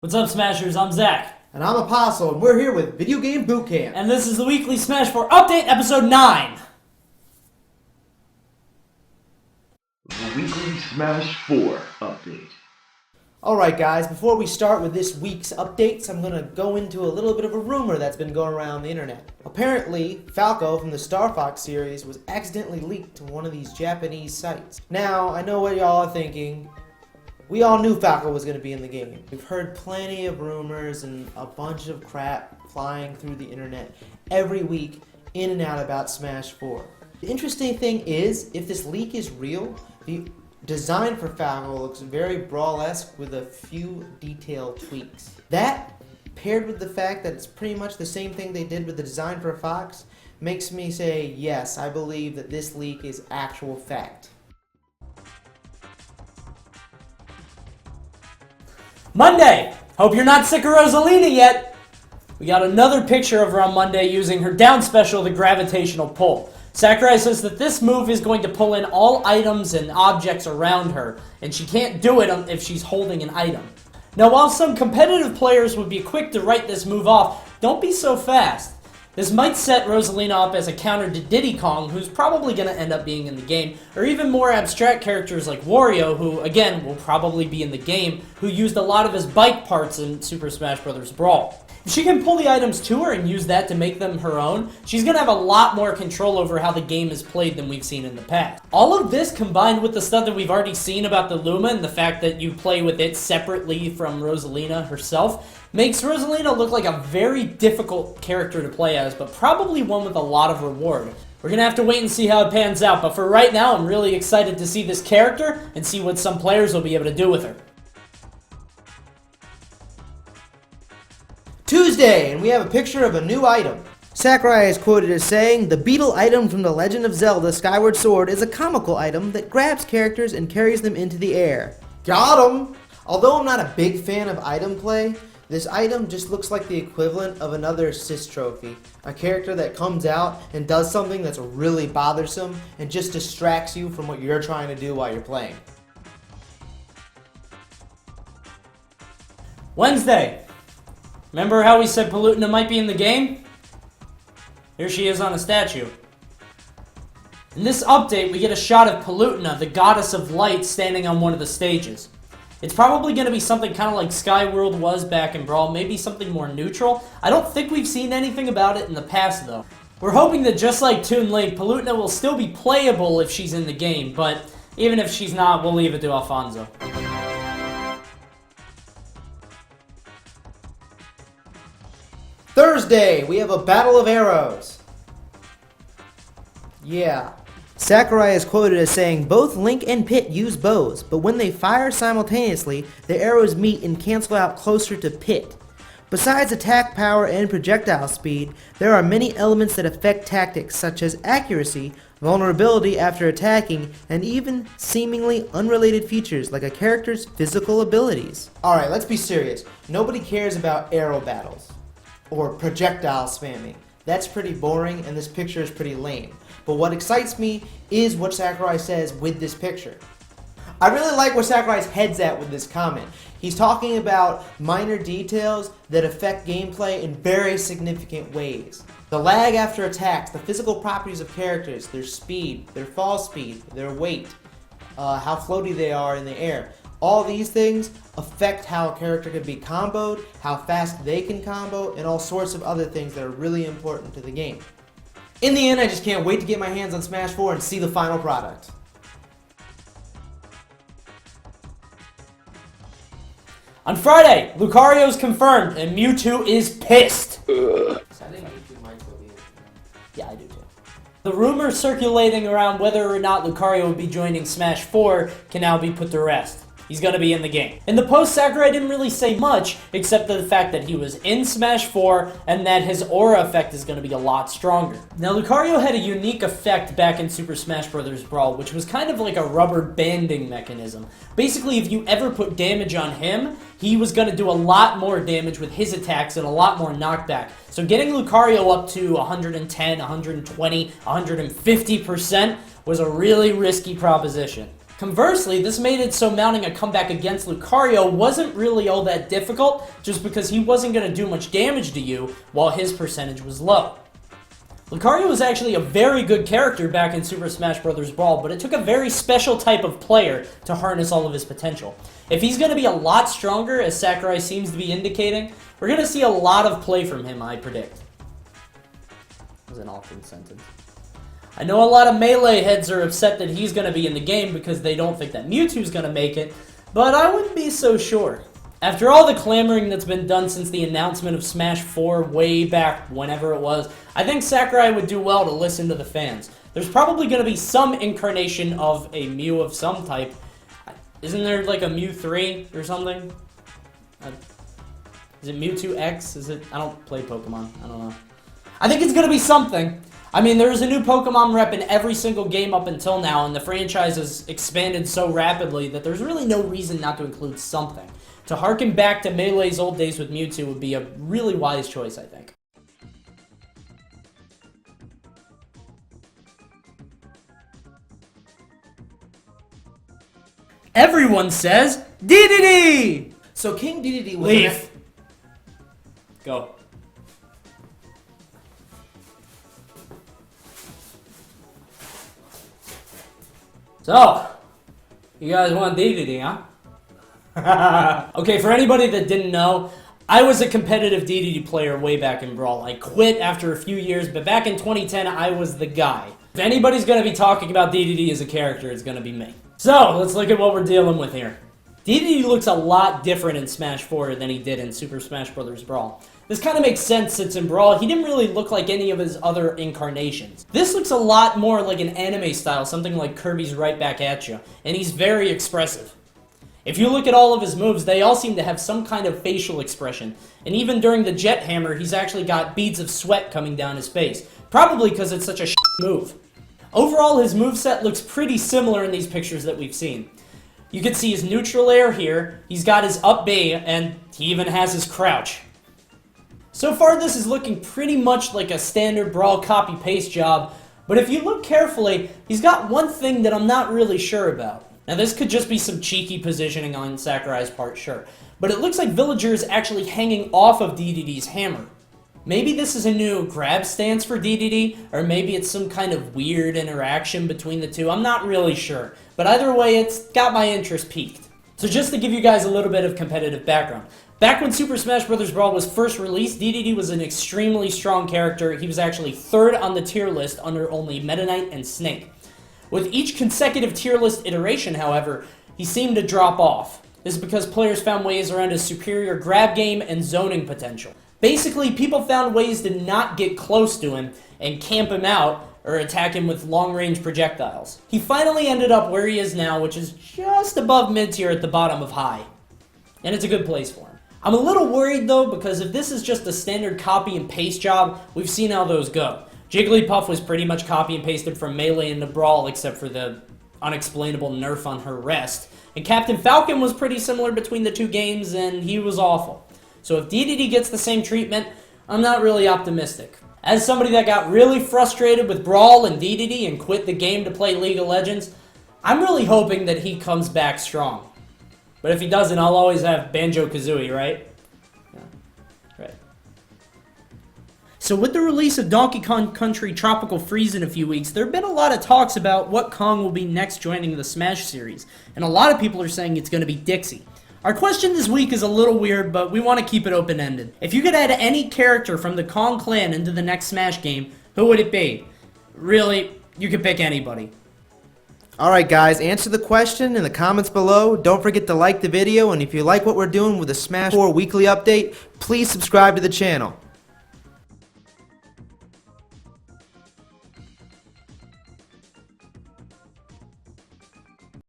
What's up, Smashers? I'm Zach. And I'm Aposl, and we're here with Video Game Bootcamp. And this is the weekly Smash 4 update, episode 9. The weekly Smash 4 update. Alright guys, before we start with this week's updates, I'm going to go into a little bit of a rumor that's been going around the internet. Apparently, Falco from the Star Fox series was accidentally leaked to one of these Japanese sites. Now, I know what y'all are thinking. We all knew Falco was going to be in the game. We've heard plenty of rumors and a bunch of crap flying through the internet every week in and out about Smash 4. The interesting thing is, if this leak is real, the design for Falco looks very Brawl-esque with a few detailed tweaks. That, paired with the fact that it's pretty much the same thing they did with the design for Fox, makes me say, yes, I believe that this leak is actual fact. Monday! Hope you're not sick of Rosalina yet! We got another picture of her on Monday using her down special, the Gravitational Pull. Sakurai says that this move is going to pull in all items and objects around her, and she can't do it if she's holding an item. Now, while some competitive players would be quick to write this move off, don't be so fast. This might set Rosalina up as a counter to Diddy Kong, who's probably going to end up being in the game, or even more abstract characters like Wario, who, again, will probably be in the game, who used a lot of his bike parts in Super Smash Bros. Brawl. If she can pull the items to her and use that to make them her own, she's going to have a lot more control over how the game is played than we've seen in the past. All of this, combined with the stuff that we've already seen about the Luma and the fact that you play with it separately from Rosalina herself, makes Rosalina look like a very difficult character to play as, but probably one with a lot of reward. We're going to have to wait and see how it pans out, but for right now, I'm really excited to see this character and see what some players will be able to do with her. Tuesday, and we have a picture of a new item. Sakurai is quoted as saying, "The Beetle item from The Legend of Zelda Skyward Sword is a comical item that grabs characters and carries them into the air." Got him! Although I'm not a big fan of item play, this item just looks like the equivalent of another Sis trophy. A character that comes out and does something that's really bothersome and just distracts you from what you're trying to do while you're playing. Wednesday. Remember how we said Palutena might be in the game? Here she is on a statue. In this update, we get a shot of Palutena, the goddess of light, standing on one of the stages. It's probably going to be something kind of like Skyworld was back in Brawl, maybe something more neutral. I don't think we've seen anything about it in the past, though. We're hoping that just like Toon Link, Palutena will still be playable if she's in the game, but even if she's not, we'll leave it to Alfonso. Thursday, we have a battle of arrows. Yeah. Sakurai is quoted as saying, "Both Link and Pit use bows, but when they fire simultaneously, the arrows meet and cancel out closer to Pit. Besides attack power and projectile speed, there are many elements that affect tactics such as accuracy, vulnerability after attacking, and even seemingly unrelated features like a character's physical abilities." Alright, let's be serious. Nobody cares about arrow battles or projectile spamming. That's pretty boring, and this picture is pretty lame. But what excites me is what Sakurai says with this picture. I really like where Sakurai's head's at with this comment. He's talking about minor details that affect gameplay in very significant ways. The lag after attacks, the physical properties of characters, their speed, their fall speed, their weight, how floaty they are in the air. All these things affect how a character can be comboed, how fast they can combo, and all sorts of other things that are really important to the game. In the end, I just can't wait to get my hands on Smash 4 and see the final product. On Friday, Lucario's confirmed, and Mewtwo is pissed. Yeah, I do too. The rumor circulating around whether or not Lucario would be joining Smash 4 can now be put to rest. He's going to be in the game. In the post, Sakurai didn't really say much, except for the fact that he was in Smash 4 and that his aura effect is going to be a lot stronger. Now, Lucario had a unique effect back in Super Smash Bros. Brawl, which was kind of like a rubber banding mechanism. Basically, if you ever put damage on him, he was going to do a lot more damage with his attacks and a lot more knockback. So getting Lucario up to 110, 120, 150% was a really risky proposition. Conversely, this made it so mounting a comeback against Lucario wasn't really all that difficult, just because he wasn't going to do much damage to you while his percentage was low. Lucario was actually a very good character back in Super Smash Bros. Brawl, but it took a very special type of player to harness all of his potential. If he's going to be a lot stronger, as Sakurai seems to be indicating, we're going to see a lot of play from him, I predict. That was an awkward sentence. I know a lot of Melee heads are upset that he's going to be in the game because they don't think that Mewtwo's going to make it, but I wouldn't be so sure. After all the clamoring that's been done since the announcement of Smash 4 way back whenever it was, I think Sakurai would do well to listen to the fans. There's probably going to be some incarnation of a Mew of some type. Isn't there like a Mew 3 or something? Is it Mewtwo X? Is it? I don't play Pokemon. I don't know. I think it's going to be something. I mean, there's a new Pokemon rep in every single game up until now, and the franchise has expanded so rapidly that there's really no reason not to include something. To harken back to Melee's old days with Mewtwo would be a really wise choice, I think. Everyone says DeDeDe! So King DeDeDe was... Leave. Go. So, you guys want DeDeDe, huh? Okay, for anybody that didn't know, I was a competitive DeDeDe player way back in Brawl. I quit after a few years, but back in 2010, I was the guy. If anybody's going to be talking about DeDeDe as a character, it's going to be me. So, let's look at what we're dealing with here. DeDeDe looks a lot different in Smash 4 than he did in Super Smash Bros. Brawl. This kind of makes sense since in Brawl, he didn't really look like any of his other incarnations. This looks a lot more like an anime style, something like Kirby's Right Back At Ya, and he's very expressive. If you look at all of his moves, they all seem to have some kind of facial expression, and even during the Jet Hammer, he's actually got beads of sweat coming down his face, probably because it's such a move. Overall, his moveset looks pretty similar in these pictures that we've seen. You can see his neutral air here, he's got his up B, and he even has his crouch. So far, this is looking pretty much like a standard Brawl copy-paste job, but if you look carefully, he's got one thing that I'm not really sure about. Now, this could just be some cheeky positioning on Sakurai's part, sure, but it looks like Villager is actually hanging off of DeDeDe's hammer. Maybe this is a new grab stance for DeDeDe, or maybe it's some kind of weird interaction between the two. I'm not really sure, but either way, it's got my interest piqued. So just to give you guys a little bit of competitive background, back when Super Smash Bros. Brawl was first released, DeDeDe was an extremely strong character. He was actually third on the tier list under only Meta Knight and Snake. With each consecutive tier list iteration, however, he seemed to drop off. This is because players found ways around his superior grab game and zoning potential. Basically, people found ways to not get close to him and camp him out or attack him with long-range projectiles. He finally ended up where he is now, which is just above mid-tier at the bottom of high. And it's a good place for him. I'm a little worried though, because if this is just a standard copy and paste job, we've seen how those go. Jigglypuff was pretty much copy and pasted from Melee into Brawl, except for the unexplainable nerf on her rest. And Captain Falcon was pretty similar between the two games, and he was awful. So if DeDeDe gets the same treatment, I'm not really optimistic. As somebody that got really frustrated with Brawl and DeDeDe and quit the game to play League of Legends, I'm really hoping that he comes back strong. But if he doesn't, I'll always have Banjo-Kazooie, right? Yeah, right. So with the release of Donkey Kong Country Tropical Freeze in a few weeks, there have been a lot of talks about what Kong will be next joining the Smash series. And a lot of people are saying it's going to be Dixie. Our question this week is a little weird, but we want to keep it open-ended. If you could add any character from the Kong clan into the next Smash game, who would it be? Really, you could pick anybody. Alright guys, answer the question in the comments below. Don't forget to like the video, and if you like what we're doing with the Smash 4 weekly update, please subscribe to the channel.